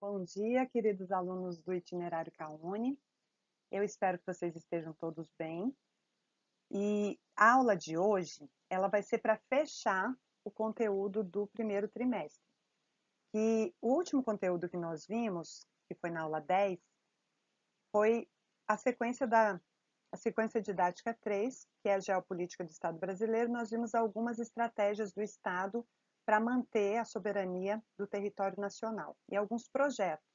Bom dia, queridos alunos do Itinerário CAUNI. Eu espero que vocês estejam todos bem. E a aula de hoje, ela vai ser para fechar o conteúdo do primeiro trimestre. E o último conteúdo que nós vimos, que foi na aula 10, foi a sequência didática 3, que é a geopolítica do Estado brasileiro. Nós vimos algumas estratégias do Estado para manter a soberania do território nacional e alguns projetos.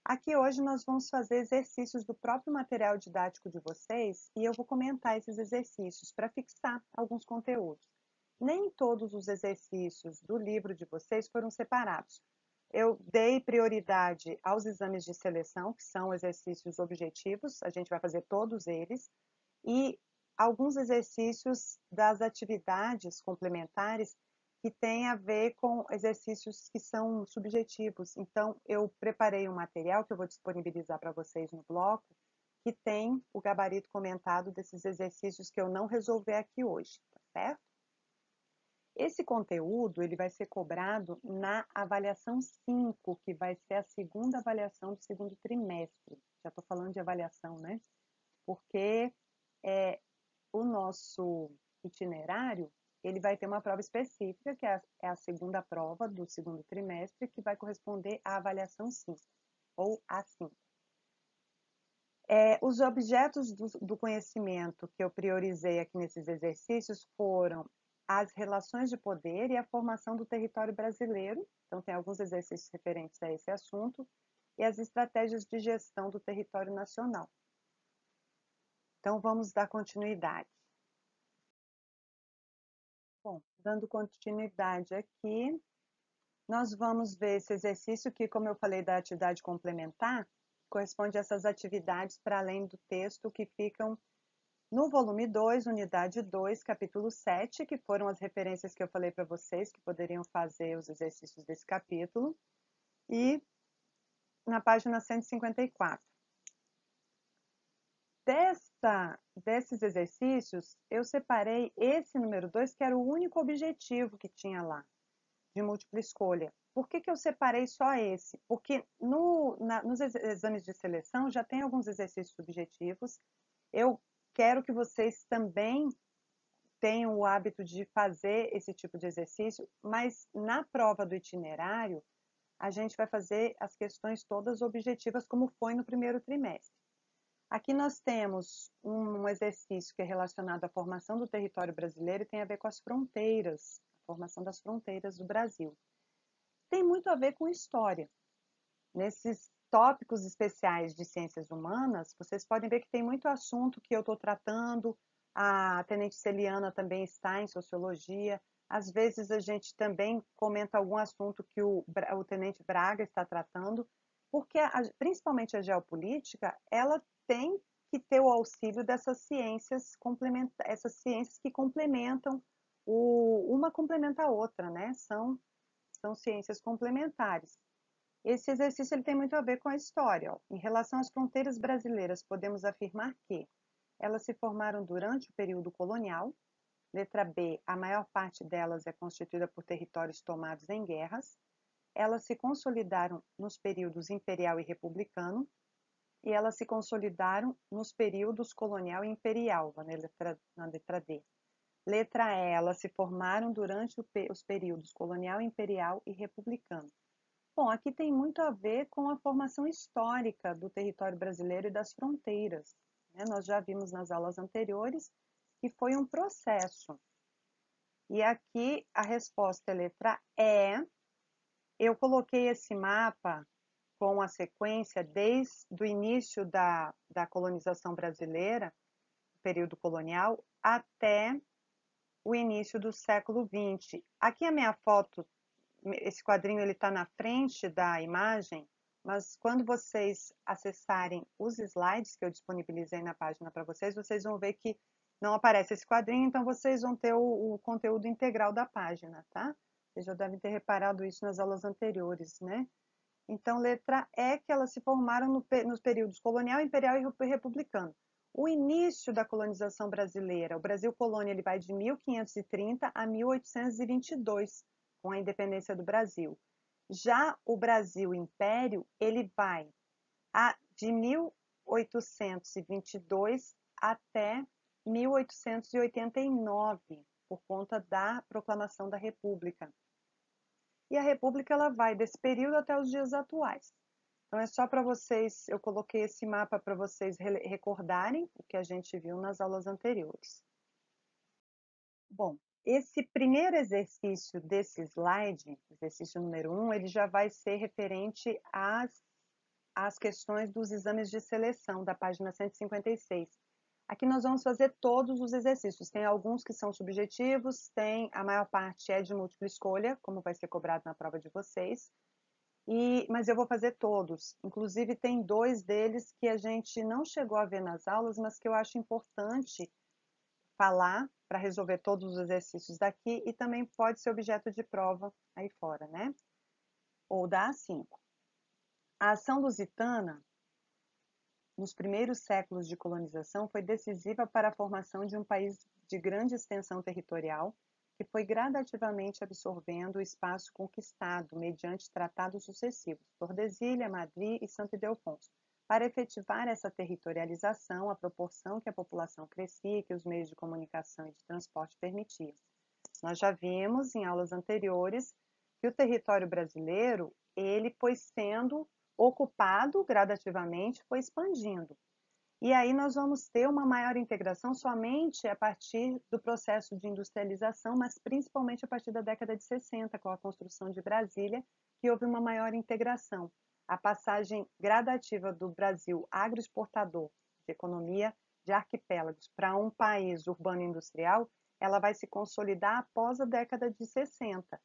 Aqui hoje nós vamos fazer exercícios do próprio material didático de vocês e eu vou comentar esses exercícios para fixar alguns conteúdos. Nem todos os exercícios do livro de vocês foram separados. Eu dei prioridade aos exames de seleção, que são exercícios objetivos, a gente vai fazer todos eles, e alguns exercícios das atividades complementares que tem a ver com exercícios que são subjetivos. Então, eu preparei um material que eu vou disponibilizar para vocês no bloco, que tem o gabarito comentado desses exercícios que eu não resolver aqui hoje, tá certo? Esse conteúdo, ele vai ser cobrado na avaliação 5, que vai ser a segunda avaliação do segundo trimestre. Já estou falando de avaliação, né? Porque o nosso itinerário, ele vai ter uma prova específica, que é a segunda prova do segundo trimestre, que vai corresponder à avaliação 5, ou A5. Os objetos do conhecimento que eu priorizei aqui nesses exercícios foram as relações de poder e a formação do território brasileiro, então tem alguns exercícios referentes a esse assunto, e as estratégias de gestão do território nacional. Então vamos dar continuidade. Bom, dando continuidade aqui, nós vamos ver esse exercício que, como eu falei da atividade complementar, corresponde a essas atividades para além do texto que ficam no volume 2, unidade 2, capítulo 7, que foram as referências que eu falei para vocês, que poderiam fazer os exercícios desse capítulo, e na página 154. Desses exercícios, eu separei esse número 2, que era o único objetivo que tinha lá, de múltipla escolha. Por que eu separei só esse? Porque nos exames de seleção já tem alguns exercícios subjetivos. Eu quero que vocês também tenham o hábito de fazer esse tipo de exercício, mas na prova do itinerário, a gente vai fazer as questões todas objetivas, como foi no primeiro trimestre. Aqui nós temos um exercício que é relacionado à formação do território brasileiro e tem a ver com as fronteiras, a formação das fronteiras do Brasil. Tem muito a ver com história. Nesses tópicos especiais de ciências humanas, vocês podem ver que tem muito assunto que eu estou tratando, a Tenente Celiana também está em sociologia, às vezes a gente também comenta algum assunto que o Tenente Braga está tratando, porque principalmente a geopolítica, ela tem que ter o auxílio dessas ciências essas ciências que complementam, uma complementa a outra, né? São ciências complementares. Esse exercício ele tem muito a ver com a história. Ó. Em relação às fronteiras brasileiras, podemos afirmar que elas se formaram durante o período colonial. Letra B, a maior parte delas é constituída por territórios tomados em guerras. Elas se consolidaram nos períodos imperial e republicano, e elas se consolidaram nos períodos colonial e imperial, na letra D. Letra E, elas se formaram durante os períodos colonial, imperial e republicano. Bom, aqui tem muito a ver com a formação histórica do território brasileiro e das fronteiras. Né? Nós já vimos nas aulas anteriores que foi um processo. E aqui a resposta é letra E. Eu coloquei esse mapa com a sequência desde o início da colonização brasileira, período colonial, até o início do século XX. Aqui a minha foto, esse quadrinho ele está na frente da imagem, mas quando vocês acessarem os slides que eu disponibilizei na página para vocês, vocês vão ver que não aparece esse quadrinho, então vocês vão ter o conteúdo integral da página, tá? Vocês já devem ter reparado isso nas aulas anteriores, né? Então, letra E, que elas se formaram nos períodos colonial, imperial e republicano. O início da colonização brasileira, o Brasil colônia, ele vai de 1530 a 1822, com a independência do Brasil. Já o Brasil Império, ele vai de 1822 até 1889, por conta da proclamação da República. E a República ela vai desse período até os dias atuais. Então é só para vocês, eu coloquei esse mapa para vocês recordarem o que a gente viu nas aulas anteriores. Bom, esse primeiro exercício desse slide, exercício número 1, ele já vai ser referente às questões dos exames de seleção, da página 156. Aqui nós vamos fazer todos os exercícios. Tem alguns que são subjetivos, a maior parte é de múltipla escolha, como vai ser cobrado na prova de vocês. Mas eu vou fazer todos. Inclusive, tem 2 deles que a gente não chegou a ver nas aulas, mas que eu acho importante falar para resolver todos os exercícios daqui e também pode ser objeto de prova aí fora, né? Ou da A5. A ação lusitana, nos primeiros séculos de colonização, foi decisiva para a formação de um país de grande extensão territorial, que foi gradativamente absorvendo o espaço conquistado mediante tratados sucessivos, Tordesilha, Madrid e Santo Ildefonso. Para efetivar essa territorialização, à proporção que a população crescia e que os meios de comunicação e de transporte permitiam. Nós já vimos em aulas anteriores que o território brasileiro ele foi sendo ocupado gradativamente, foi expandindo. E aí nós vamos ter uma maior integração somente a partir do processo de industrialização, mas principalmente a partir da década de 60, com a construção de Brasília, que houve uma maior integração. A passagem gradativa do Brasil agroexportador de economia de arquipélagos para um país urbano e industrial, ela vai se consolidar após a década de 60,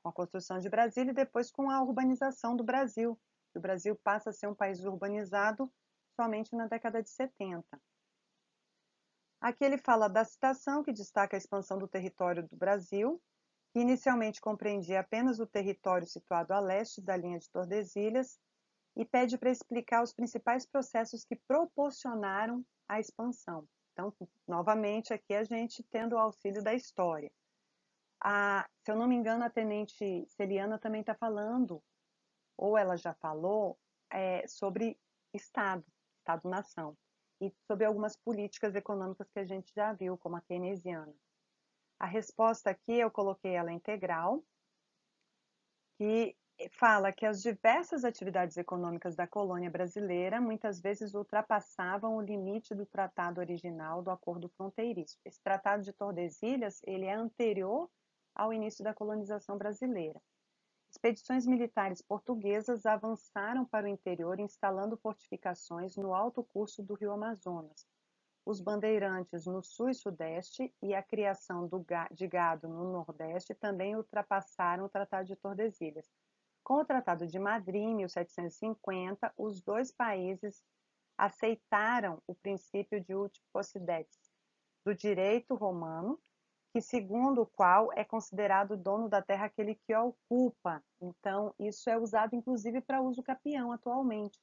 com a construção de Brasília e depois com a urbanização do Brasil. O Brasil passa a ser um país urbanizado somente na década de 70. Aqui ele fala da citação, que destaca a expansão do território do Brasil, que inicialmente compreendia apenas o território situado a leste da linha de Tordesilhas, e pede para explicar os principais processos que proporcionaram a expansão. Então, novamente, aqui a gente tendo o auxílio da história. Se eu não me engano, a tenente Celiana também está falando, ou ela já falou, sobre Estado-nação, e sobre algumas políticas econômicas que a gente já viu, como a keynesiana. A resposta aqui, eu coloquei ela integral, que fala que as diversas atividades econômicas da colônia brasileira muitas vezes ultrapassavam o limite do tratado original do acordo fronteiriço. Esse tratado de Tordesilhas, ele é anterior ao início da colonização brasileira. Expedições militares portuguesas avançaram para o interior, instalando fortificações no alto curso do rio Amazonas. Os bandeirantes no sul e sudeste e a criação de gado no nordeste também ultrapassaram o Tratado de Tordesilhas. Com o Tratado de Madrid, em 1750, os 2 países aceitaram o princípio de uti possidetis, do direito romano, que segundo o qual é considerado dono da terra aquele que a ocupa. Então, isso é usado inclusive para uso capião atualmente.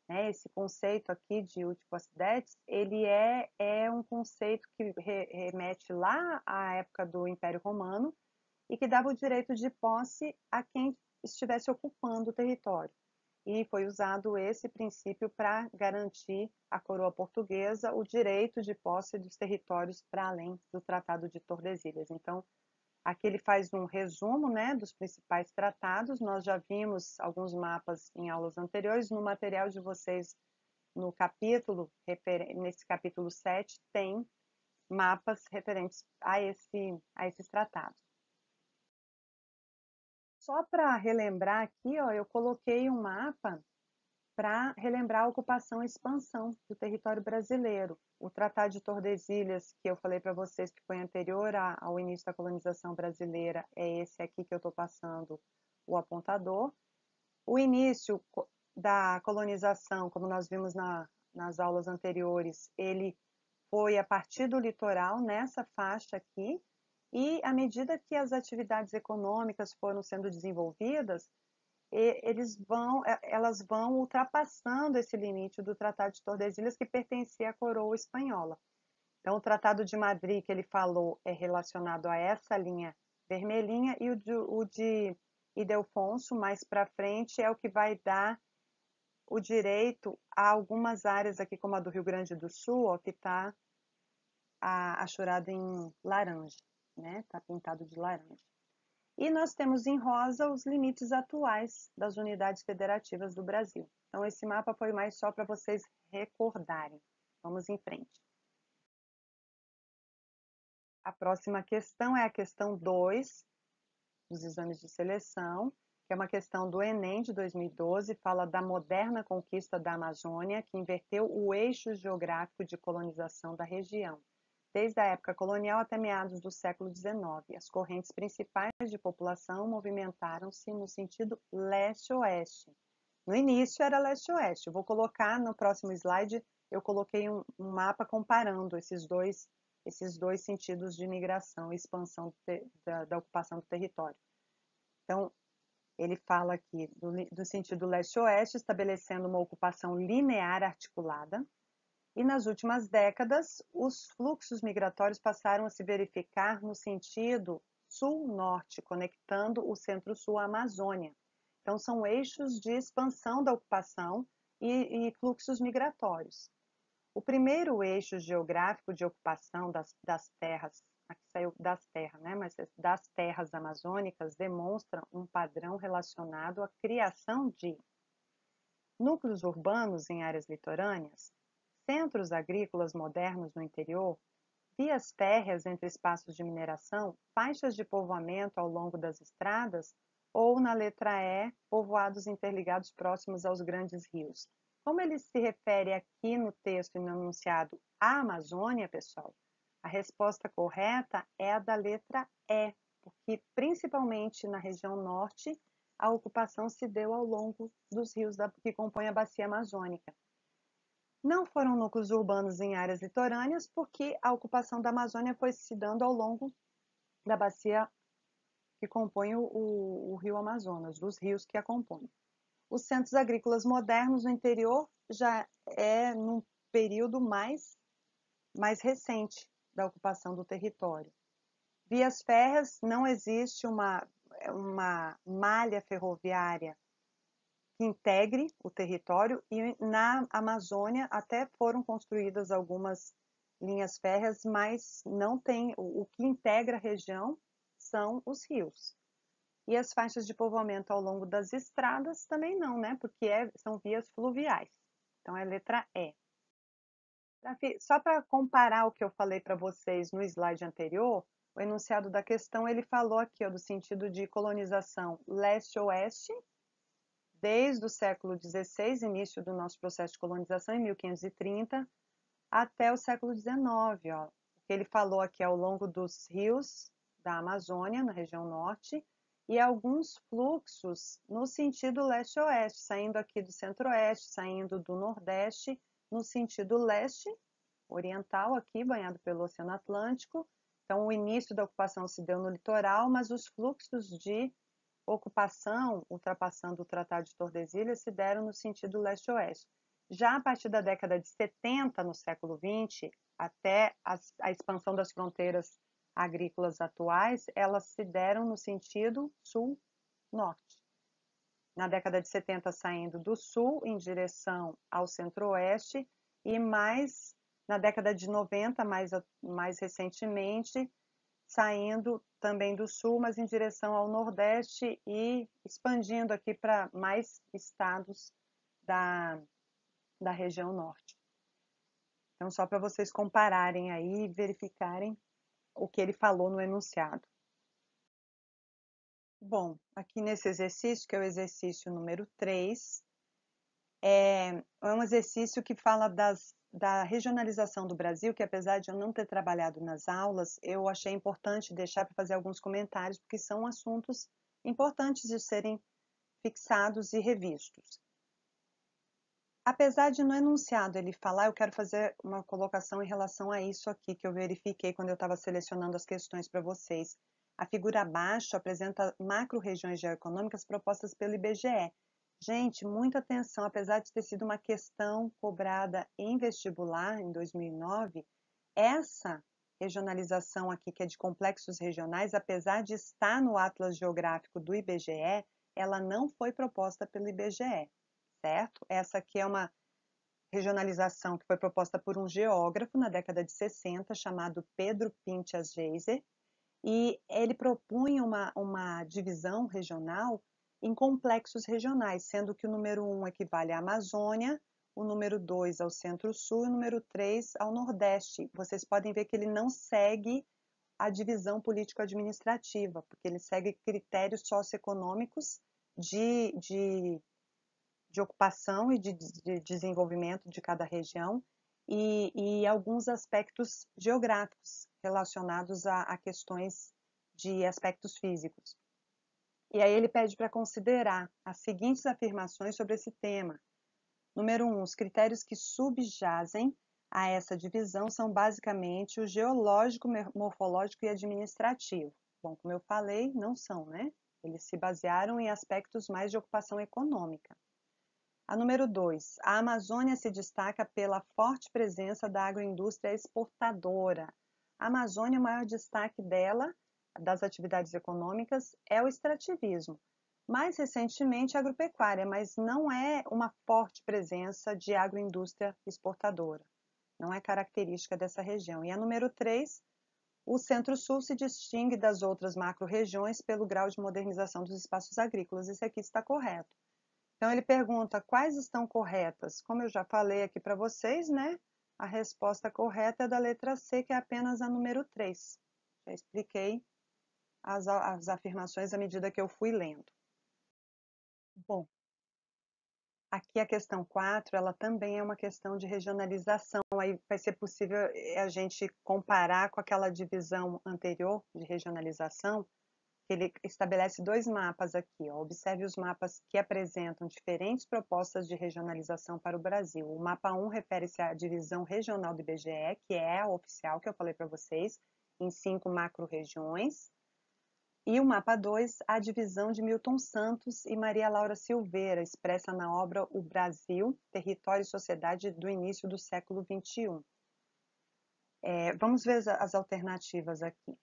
Né? Esse conceito aqui de uti possidetis, ele é um conceito que remete lá à época do Império Romano e que dava o direito de posse a quem estivesse ocupando o território. E foi usado esse princípio para garantir à coroa portuguesa o direito de posse dos territórios para além do Tratado de Tordesilhas. Então, aqui ele faz um resumo, né, dos principais tratados. Nós já vimos alguns mapas em aulas anteriores. No material de vocês, nesse capítulo 7, tem mapas referentes a esses tratados. Só para relembrar aqui, ó, eu coloquei um mapa para relembrar a ocupação e expansão do território brasileiro. O Tratado de Tordesilhas, que eu falei para vocês que foi anterior ao início da colonização brasileira, é esse aqui que eu estou passando o apontador. O início da colonização, como nós vimos nas aulas anteriores, ele foi a partir do litoral, nessa faixa aqui, e à medida que as atividades econômicas foram sendo desenvolvidas, elas vão ultrapassando esse limite do Tratado de Tordesilhas, que pertencia à coroa espanhola. Então, o Tratado de Madrid, que ele falou, é relacionado a essa linha vermelhinha, e o de Ildefonso, mais para frente, é o que vai dar o direito a algumas áreas aqui, como a do Rio Grande do Sul, ó, que está achurado em laranja, né? Está pintado de laranja. E nós temos em rosa os limites atuais das unidades federativas do Brasil. Então, esse mapa foi mais só para vocês recordarem. Vamos em frente. A próxima questão é a questão 2 dos exames de seleção, que é uma questão do Enem de 2012, fala da moderna conquista da Amazônia, que inverteu o eixo geográfico de colonização da região. Desde a época colonial até meados do século XIX, as correntes principais de população movimentaram-se no sentido leste-oeste. No início era leste-oeste. Eu vou colocar no próximo slide, eu coloquei um mapa comparando esses dois sentidos de migração e expansão da ocupação do território. Então, ele fala aqui do sentido leste-oeste, estabelecendo uma ocupação linear articulada, e nas últimas décadas, os fluxos migratórios passaram a se verificar no sentido sul-norte, conectando o centro-sul à Amazônia. Então, são eixos de expansão da ocupação e fluxos migratórios. O primeiro eixo geográfico de ocupação das terras, aqui saiu das terras, né? Mas das terras amazônicas, demonstra um padrão relacionado à criação de núcleos urbanos em áreas litorâneas, centros agrícolas modernos no interior, vias férreas entre espaços de mineração, faixas de povoamento ao longo das estradas ou, na letra E, povoados interligados próximos aos grandes rios. Como ele se refere aqui no texto e no enunciado à Amazônia, pessoal, a resposta correta é a da letra E, porque principalmente na região norte, a ocupação se deu ao longo dos rios que compõem a bacia amazônica. Não foram núcleos urbanos em áreas litorâneas, porque a ocupação da Amazônia foi se dando ao longo da bacia que compõe o rio Amazonas, dos rios que a compõem. Os centros agrícolas modernos no interior já é num período mais recente da ocupação do território. Vias férreas, não existe uma malha ferroviária que integre o território, e na Amazônia até foram construídas algumas linhas férreas, mas não tem, o que integra a região são os rios. E as faixas de povoamento ao longo das estradas também não, né? Porque são vias fluviais. Então é letra E. Só para comparar o que eu falei para vocês no slide anterior, o enunciado da questão, ele falou aqui ó, do sentido de colonização leste-oeste, desde o século XVI, início do nosso processo de colonização, em 1530, até o século XIX. Ó. O que ele falou aqui ao longo dos rios da Amazônia, na região norte, e alguns fluxos no sentido leste-oeste, saindo aqui do centro-oeste, saindo do nordeste, no sentido leste, oriental, aqui, banhado pelo Oceano Atlântico. Então, o início da ocupação se deu no litoral, mas os fluxos de ocupação, ultrapassando o Tratado de Tordesilhas, se deram no sentido leste-oeste. Já a partir da década de 70, no século XX, até a expansão das fronteiras agrícolas atuais, elas se deram no sentido sul-norte. Na década de 70, saindo do sul em direção ao centro-oeste, e mais na década de 90, mais recentemente, saindo também do sul, mas em direção ao nordeste e expandindo aqui para mais estados da região norte. Então, só para vocês compararem aí e verificarem o que ele falou no enunciado. Bom, aqui nesse exercício, que é o exercício número 3, é um exercício que fala da regionalização do Brasil, que apesar de eu não ter trabalhado nas aulas, eu achei importante deixar para fazer alguns comentários, porque são assuntos importantes de serem fixados e revistos. Apesar de no enunciado ele falar, eu quero fazer uma colocação em relação a isso aqui, que eu verifiquei quando eu estava selecionando as questões para vocês. A figura abaixo apresenta macro-regiões geoeconômicas propostas pelo IBGE. Gente, muita atenção, apesar de ter sido uma questão cobrada em vestibular em 2009, essa regionalização aqui, que é de complexos regionais, apesar de estar no Atlas Geográfico do IBGE, ela não foi proposta pelo IBGE, certo? Essa aqui é uma regionalização que foi proposta por um geógrafo na década de 60, chamado Pedro Pinchas Geiser, e ele propunha uma divisão regional em complexos regionais, sendo que o número 1 equivale à Amazônia, o número 2 ao Centro-Sul e o número 3 ao Nordeste. Vocês podem ver que ele não segue a divisão político-administrativa, porque ele segue critérios socioeconômicos de ocupação e de desenvolvimento de cada região e alguns aspectos geográficos relacionados a questões de aspectos físicos. E aí ele pede para considerar as seguintes afirmações sobre esse tema. Número 1, os critérios que subjazem a essa divisão são basicamente o geológico, morfológico e administrativo. Bom, como eu falei, não são, né? Eles se basearam em aspectos mais de ocupação econômica. A número 2, a Amazônia se destaca pela forte presença da agroindústria exportadora. A Amazônia, o maior destaque dela, das atividades econômicas, é o extrativismo. Mais recentemente, a agropecuária, mas não é uma forte presença de agroindústria exportadora. Não é característica dessa região. E a número 3, o Centro-Sul se distingue das outras macro-regiões pelo grau de modernização dos espaços agrícolas. Isso aqui está correto. Então, ele pergunta quais estão corretas. Como eu já falei aqui para vocês, né? A resposta correta é da letra C, que é apenas a número 3. Já expliquei as afirmações à medida que eu fui lendo. Bom, aqui a questão 4, ela também é uma questão de regionalização. Aí vai ser possível a gente comparar com aquela divisão anterior de regionalização, que ele estabelece dois mapas aqui. Ó. Observe os mapas que apresentam diferentes propostas de regionalização para o Brasil. O mapa 1 refere-se à divisão regional do IBGE, que é a oficial que eu falei para vocês, em 5 macro-regiões. E o mapa 2, a divisão de Milton Santos e Maria Laura Silveira, expressa na obra O Brasil, Território e Sociedade do início do século XXI. Vamos ver as alternativas aqui.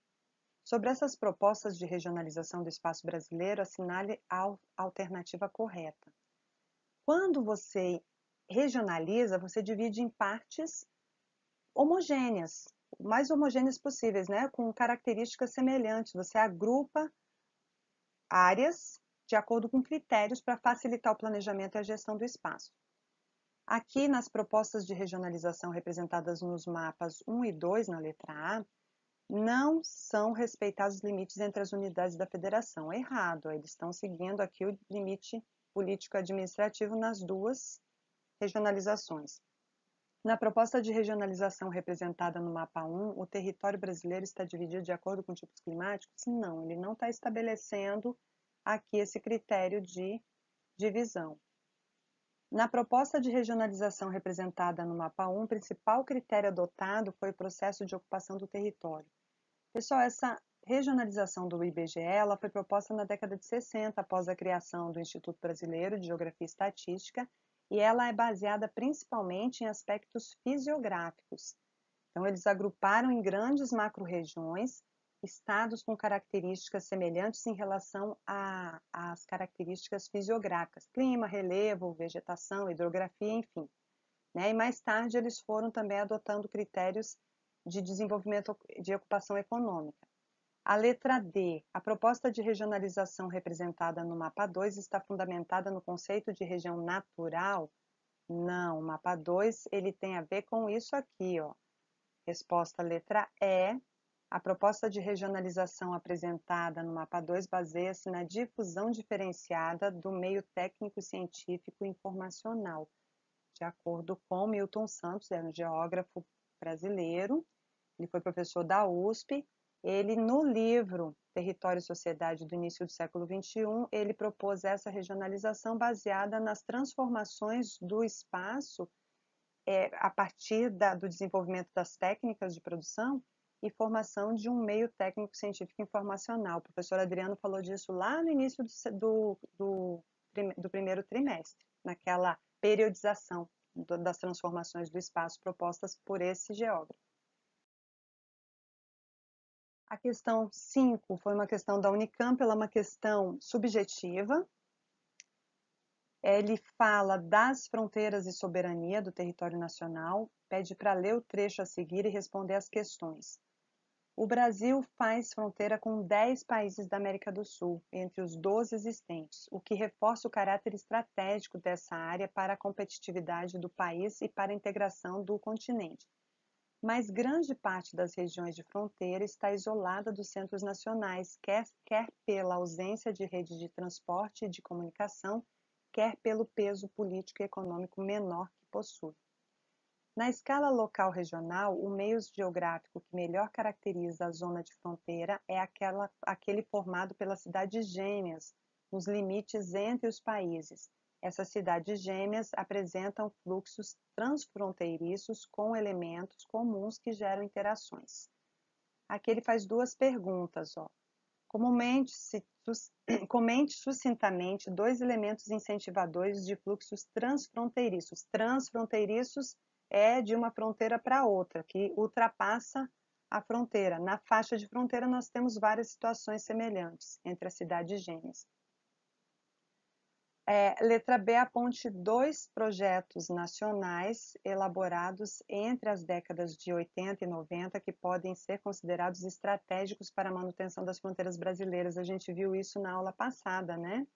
Sobre essas propostas de regionalização do espaço brasileiro, assinale a alternativa correta. Quando você regionaliza, você divide em partes homogêneas, o mais homogêneas possíveis, né? Com características semelhantes. Você agrupa áreas de acordo com critérios para facilitar o planejamento e a gestão do espaço. Aqui, nas propostas de regionalização representadas nos mapas 1 e 2, na letra A, não são respeitados os limites entre as unidades da federação. Errado, eles estão seguindo aqui o limite político-administrativo nas duas regionalizações. Na proposta de regionalização representada no mapa 1, o território brasileiro está dividido de acordo com tipos climáticos? Não, ele não está estabelecendo aqui esse critério de divisão. Na proposta de regionalização representada no mapa 1, o principal critério adotado foi o processo de ocupação do território. Pessoal, essa regionalização do IBGE ela foi proposta na década de 60, após a criação do Instituto Brasileiro de Geografia e Estatística, e ela é baseada principalmente em aspectos fisiográficos. Então, eles agruparam em grandes macro-regiões estados com características semelhantes em relação às características fisiográficas, clima, relevo, vegetação, hidrografia, enfim. Né? E mais tarde eles foram também adotando critérios de desenvolvimento de ocupação econômica. A letra D, a proposta de regionalização representada no mapa 2 está fundamentada no conceito de região natural? Não, o mapa 2 ele tem a ver com isso aqui, ó. Resposta letra E. A proposta de regionalização apresentada no mapa 2 baseia-se na difusão diferenciada do meio técnico, científico e informacional, de acordo com Milton Santos, é um geógrafo brasileiro, ele foi professor da USP, ele no livro Território e Sociedade do início do século XXI, ele propôs essa regionalização baseada nas transformações do espaço a partir do desenvolvimento das técnicas de produção e formação de um meio técnico científico informacional. O professor Adriano falou disso lá no início do primeiro trimestre, naquela periodização das transformações do espaço propostas por esse geógrafo. A questão 5 foi uma questão da Unicamp, ela é uma questão subjetiva. Ele fala das fronteiras e soberania do território nacional, pede para ler o trecho a seguir e responder as questões. O Brasil faz fronteira com 10 países da América do Sul, entre os 12 existentes, o que reforça o caráter estratégico dessa área para a competitividade do país e para a integração do continente. Mas grande parte das regiões de fronteira está isolada dos centros nacionais, quer pela ausência de redes de transporte e de comunicação, quer pelo peso político e econômico menor que possui. Na escala local regional, o meio geográfico que melhor caracteriza a zona de fronteira é aquele formado pelas cidades gêmeas, nos limites entre os países. Essas cidades gêmeas apresentam fluxos transfronteiriços com elementos comuns que geram interações. Aqui ele faz duas perguntas, ó. Comente sucintamente dois elementos incentivadores de fluxos transfronteiriços. Transfronteiriços é de uma fronteira para outra, que ultrapassa a fronteira. Na faixa de fronteira nós temos várias situações semelhantes entre as cidades gêmeas. Letra B, aponte dois projetos nacionais elaborados entre as décadas de 80 e 90 que podem ser considerados estratégicos para a manutenção das fronteiras brasileiras. A gente viu isso na aula passada, né?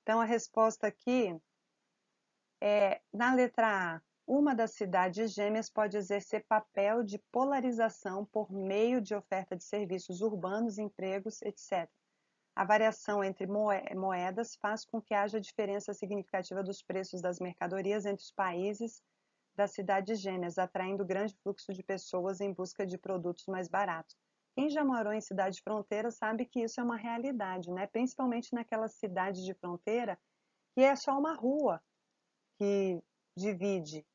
Então, a resposta aqui é, na letra A, uma das cidades gêmeas pode exercer papel de polarização por meio de oferta de serviços urbanos, empregos, etc. A variação entre moedas faz com que haja diferença significativa dos preços das mercadorias entre os países das cidades gêmeas, atraindo grande fluxo de pessoas em busca de produtos mais baratos. Quem já morou em cidade de fronteira sabe que isso é uma realidade, né? Principalmente naquelas cidades de fronteira que é só uma rua que divide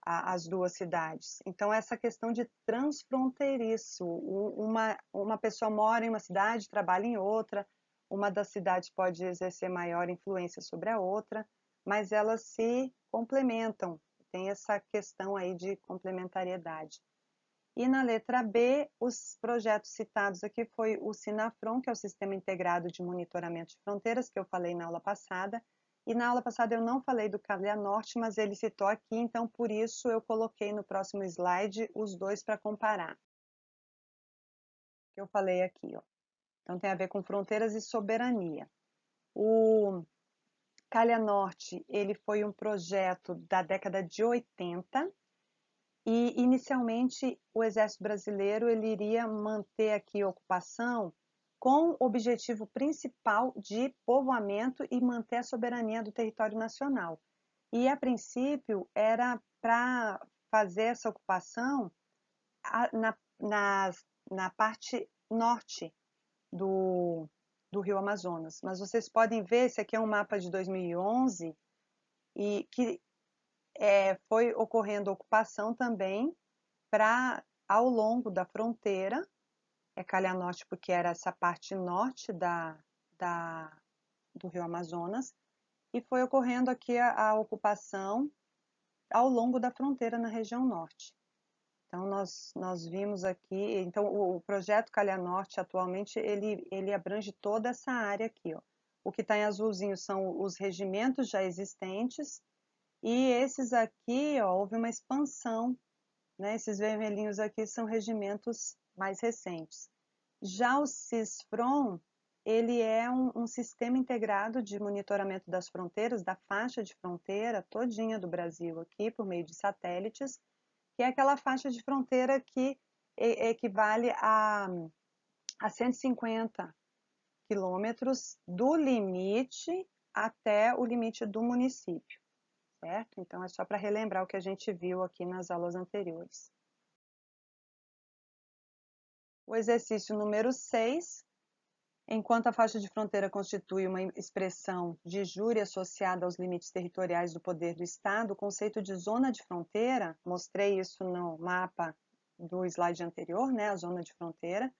as duas cidades. Então, essa questão de transfronteiriço, uma pessoa mora em uma cidade, trabalha em outra, uma das cidades pode exercer maior influência sobre a outra, mas elas se complementam, tem essa questão aí de complementariedade. E na letra B, os projetos citados aqui foi o SINAFRON, que é o Sistema Integrado de Monitoramento de Fronteiras, que eu falei na aula passada, e na aula passada eu não falei do Calha Norte, mas ele citou aqui, então por isso eu coloquei no próximo slide os dois para comparar. Que eu falei aqui, ó. Então tem a ver com fronteiras e soberania. O Calha Norte, ele foi um projeto da década de 80, e inicialmente o Exército Brasileiro ele iria manter aqui a ocupação com o objetivo principal de povoamento e manter a soberania do território nacional. E a princípio era para fazer essa ocupação na parte norte do Rio Amazonas. Mas vocês podem ver, esse aqui é um mapa de 2011 e que foi ocorrendo ocupação também ao longo da fronteira, Calha Norte porque era essa parte norte do Rio Amazonas, e foi ocorrendo aqui a ocupação ao longo da fronteira na região norte. Então, nós vimos aqui, então o projeto Calha Norte atualmente, ele abrange toda essa área aqui, ó. O que está em azulzinho são os regimentos já existentes, e esses aqui, ó, houve uma expansão, né? Esses vermelhinhos aqui são regimentos mais recentes. Já o CISFRON, ele é um sistema integrado de monitoramento das fronteiras, da faixa de fronteira todinha do Brasil aqui, por meio de satélites, que é aquela faixa de fronteira que equivale a 150 quilômetros do limite até o limite do município, certo? Então, é só para relembrar o que a gente viu aqui nas aulas anteriores. O exercício número 6, enquanto a faixa de fronteira constitui uma expressão de jure associada aos limites territoriais do poder do Estado, o conceito de zona de fronteira, mostrei isso no mapa do slide anterior, né, a zona de fronteira,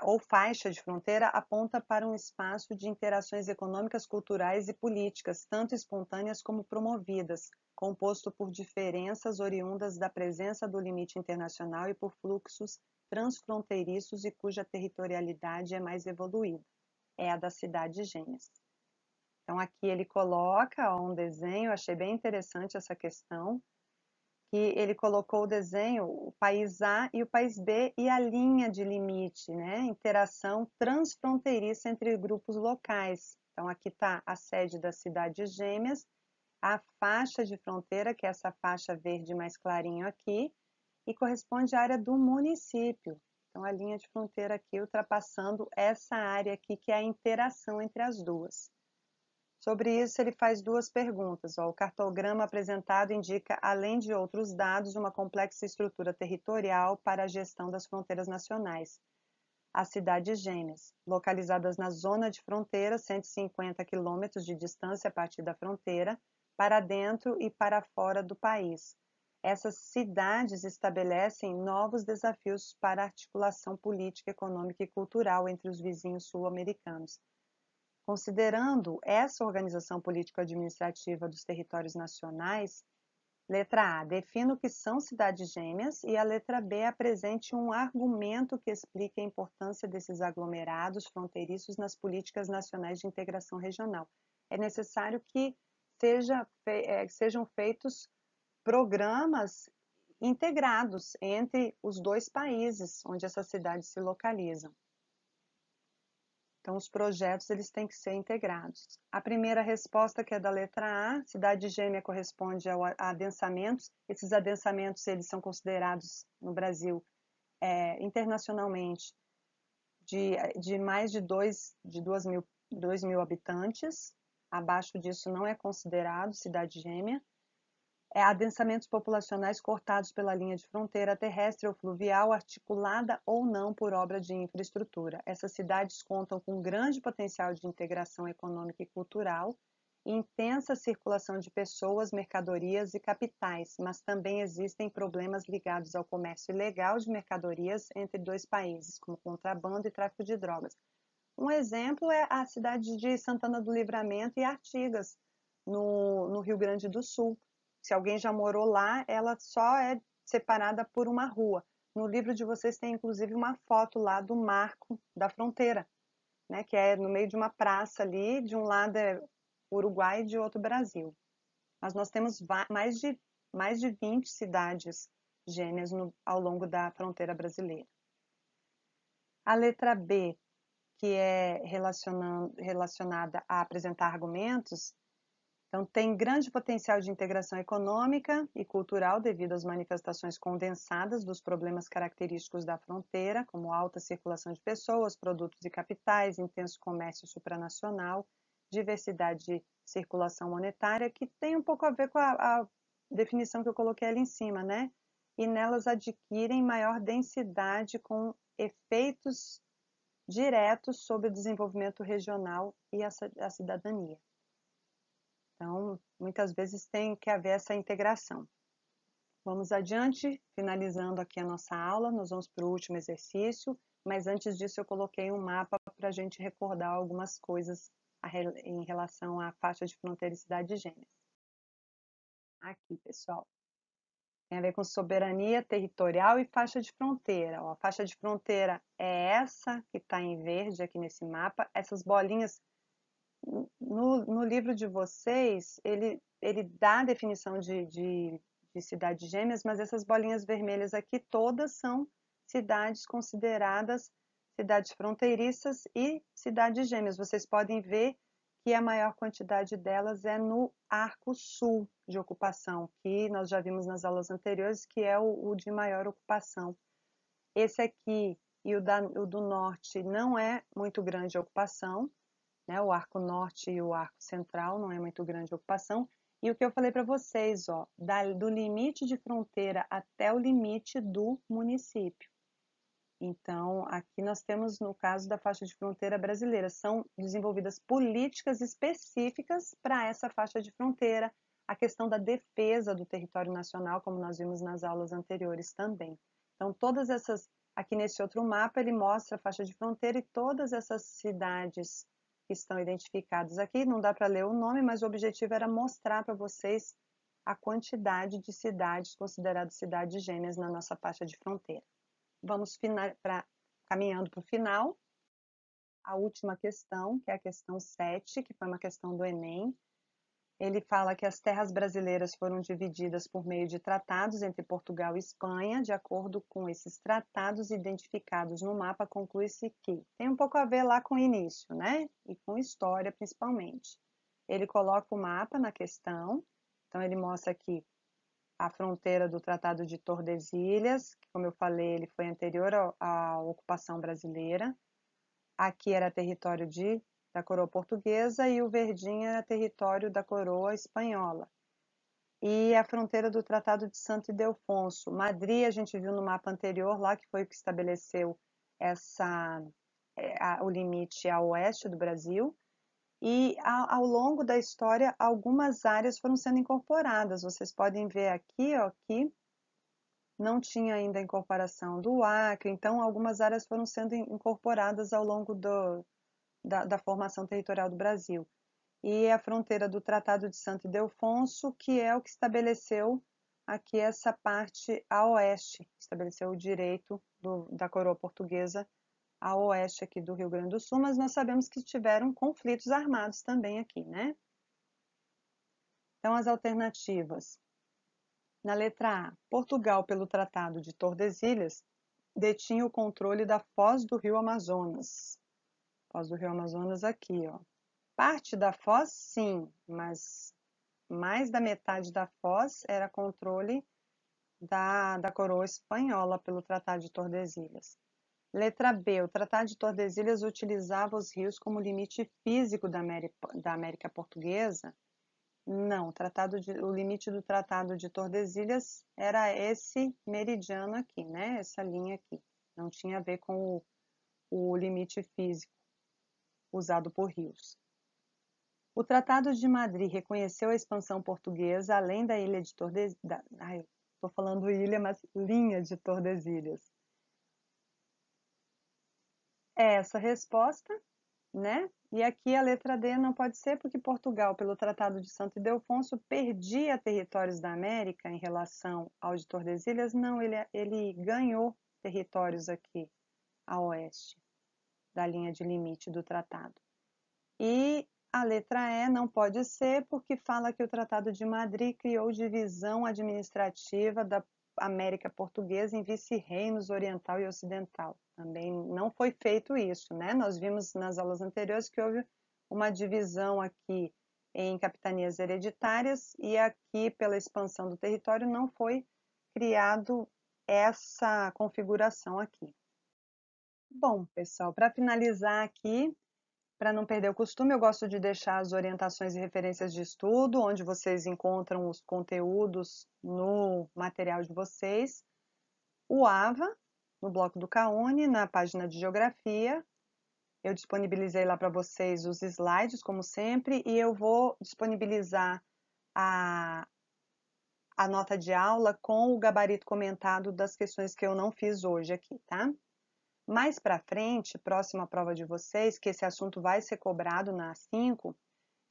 ou faixa de fronteira, aponta para um espaço de interações econômicas, culturais e políticas, tanto espontâneas como promovidas, composto por diferenças oriundas da presença do limite internacional e por fluxos transfronteiriços e cuja territorialidade é mais evoluída. É a das cidades gêmeas. Então, aqui ele coloca um desenho, achei bem interessante essa questão, que ele colocou o desenho, o país A e o país B e a linha de limite, né? Interação transfronteiriça entre grupos locais. Então, aqui está a sede das cidades gêmeas, a faixa de fronteira, que é essa faixa verde mais clarinho aqui, e corresponde à área do município. Então, a linha de fronteira aqui ultrapassando essa área aqui, que é a interação entre as duas. Sobre isso, ele faz duas perguntas. O cartograma apresentado indica, além de outros dados, uma complexa estrutura territorial para a gestão das fronteiras nacionais. As cidades gêmeas, localizadas na zona de fronteira, 150 quilômetros de distância a partir da fronteira, para dentro e para fora do país. Essas cidades estabelecem novos desafios para a articulação política, econômica e cultural entre os vizinhos sul-americanos. Considerando essa organização político-administrativa dos territórios nacionais, letra A, defina o que são cidades gêmeas e a letra B apresente um argumento que explique a importância desses aglomerados fronteiriços nas políticas nacionais de integração regional. É necessário que sejam feitos programas integrados entre os dois países onde essas cidades se localizam. Então, os projetos eles têm que ser integrados. A primeira resposta, que é da letra A, cidade gêmea corresponde a adensamentos. Esses adensamentos eles são considerados no Brasil internacionalmente de mais de 2 mil habitantes. Abaixo disso não é considerado cidade gêmea. Adensamentos populacionais cortados pela linha de fronteira terrestre ou fluvial, articulada ou não por obra de infraestrutura. Essas cidades contam com grande potencial de integração econômica e cultural, intensa circulação de pessoas, mercadorias e capitais, mas também existem problemas ligados ao comércio ilegal de mercadorias entre dois países, como contrabando e tráfico de drogas. Um exemplo é a cidade de Santana do Livramento e Artigas, no Rio Grande do Sul. Se alguém já morou lá, ela só é separada por uma rua. No livro de vocês tem inclusive uma foto lá do marco da fronteira, né, que é no meio de uma praça ali, de um lado é Uruguai e de outro Brasil. Mas nós temos mais de 20 cidades gêmeas ao longo da fronteira brasileira. A letra B, que é relacionada a apresentar argumentos, então, tem grande potencial de integração econômica e cultural devido às manifestações condensadas dos problemas característicos da fronteira, como alta circulação de pessoas, produtos e capitais, intenso comércio supranacional, diversidade de circulação monetária, que tem um pouco a ver com a definição que eu coloquei ali em cima, né? E nelas adquirem maior densidade com efeitos diretos sobre o desenvolvimento regional e a cidadania. Então, muitas vezes tem que haver essa integração. Vamos adiante, finalizando aqui a nossa aula, nós vamos para o último exercício, mas antes disso eu coloquei um mapa para a gente recordar algumas coisas em relação à faixa de fronteira e cidades gêmeas. Aqui, pessoal, tem a ver com soberania territorial e faixa de fronteira. Ó, a faixa de fronteira é essa que está em verde aqui nesse mapa, essas bolinhas. No livro de vocês, ele dá a definição de cidades gêmeas, mas essas bolinhas vermelhas aqui todas são cidades consideradas cidades fronteiriças e cidades gêmeas. Vocês podem ver que a maior quantidade delas é no arco sul de ocupação, que nós já vimos nas aulas anteriores, que é o de maior ocupação. Esse aqui e o do norte não é muito grande a ocupação, né? O arco norte e o arco central não é muito grande a ocupação. E o que eu falei para vocês, ó, do limite de fronteira até o limite do município. Então, aqui nós temos, no caso da faixa de fronteira brasileira, são desenvolvidas políticas específicas para essa faixa de fronteira, a questão da defesa do território nacional, como nós vimos nas aulas anteriores também. Então, todas essas, aqui nesse outro mapa, ele mostra a faixa de fronteira e todas essas cidades que estão identificadas aqui, não dá para ler o nome, mas o objetivo era mostrar para vocês a quantidade de cidades consideradas cidades gêmeas na nossa faixa de fronteira. vamos caminhando para o final. A última questão, que é a questão 7, que foi uma questão do Enem. Ele fala que as terras brasileiras foram divididas por meio de tratados entre Portugal e Espanha. De acordo com esses tratados identificados no mapa, conclui-se que tem um pouco a ver lá com o início, né? E com história, principalmente. Ele coloca o mapa na questão, então ele mostra aqui a fronteira do Tratado de Tordesilhas, que, como eu falei, ele foi anterior à ocupação brasileira. Aqui era território da coroa portuguesa e o verdinho era território da coroa espanhola. E a fronteira do Tratado de Santo Ildefonso. Madrid, a gente viu no mapa anterior lá, que foi o que estabeleceu o limite a oeste do Brasil. E ao longo da história, algumas áreas foram sendo incorporadas. Vocês podem ver aqui, ó, que não tinha ainda a incorporação do Acre, então algumas áreas foram sendo incorporadas ao longo da formação territorial do Brasil. E a fronteira do Tratado de Santo Ildefonso, que é o que estabeleceu aqui essa parte a oeste, estabeleceu o direito da coroa portuguesa a oeste aqui do Rio Grande do Sul, mas nós sabemos que tiveram conflitos armados também aqui, né? Então, as alternativas. Na letra A, Portugal, pelo Tratado de Tordesilhas, detinha o controle da foz do Rio Amazonas. Foz do Rio Amazonas aqui, ó. Parte da foz, sim, mas mais da metade da foz era controle da coroa espanhola pelo Tratado de Tordesilhas. Letra B, o Tratado de Tordesilhas utilizava os rios como limite físico da América Portuguesa. Não, o limite do Tratado de Tordesilhas era esse meridiano aqui, né? Essa linha aqui. Não tinha a ver com o limite físico usado por rios. O Tratado de Madrid reconheceu a expansão portuguesa além da ilha de Tordesilhas. Estou falando ilha, mas linha de Tordesilhas. É essa a resposta, né? E aqui a letra D não pode ser porque Portugal, pelo Tratado de Santo Ildefonso, perdia territórios da América em relação ao de Tordesilhas. Não, ele ganhou territórios aqui a oeste da linha de limite do tratado. E a letra E não pode ser porque fala que o Tratado de Madrid criou divisão administrativa da América Portuguesa em vice-reinos oriental e ocidental. Também não foi feito isso, né? Nós vimos nas aulas anteriores que houve uma divisão aqui em capitanias hereditárias e aqui, pela expansão do território, não foi criado essa configuração aqui. Bom, pessoal, para finalizar aqui, para não perder o costume, eu gosto de deixar as orientações e referências de estudo, onde vocês encontram os conteúdos no material de vocês. O AVA, no bloco do CAUNI, na página de Geografia. Eu disponibilizei lá para vocês os slides, como sempre, e eu vou disponibilizar a nota de aula com o gabarito comentado das questões que eu não fiz hoje aqui, tá? Mais para frente, próxima prova de vocês, que esse assunto vai ser cobrado na 5,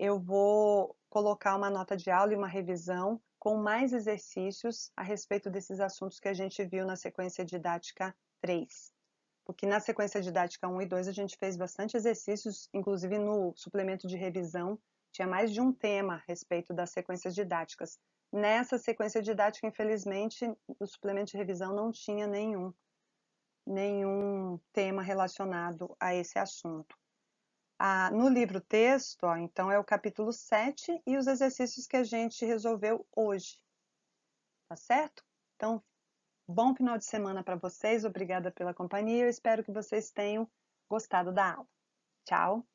eu vou colocar uma nota de aula e uma revisão com mais exercícios a respeito desses assuntos que a gente viu na sequência didática 3. Porque na sequência didática 1 e 2 a gente fez bastante exercícios, inclusive no suplemento de revisão, tinha mais de um tema a respeito das sequências didáticas. Nessa sequência didática, infelizmente, o suplemento de revisão não tinha nenhum tema relacionado a esse assunto. No livro texto, ó, então é o capítulo 7 e os exercícios que a gente resolveu hoje, tá certo? Então, bom final de semana para vocês, obrigada pela companhia, eu espero que vocês tenham gostado da aula. Tchau!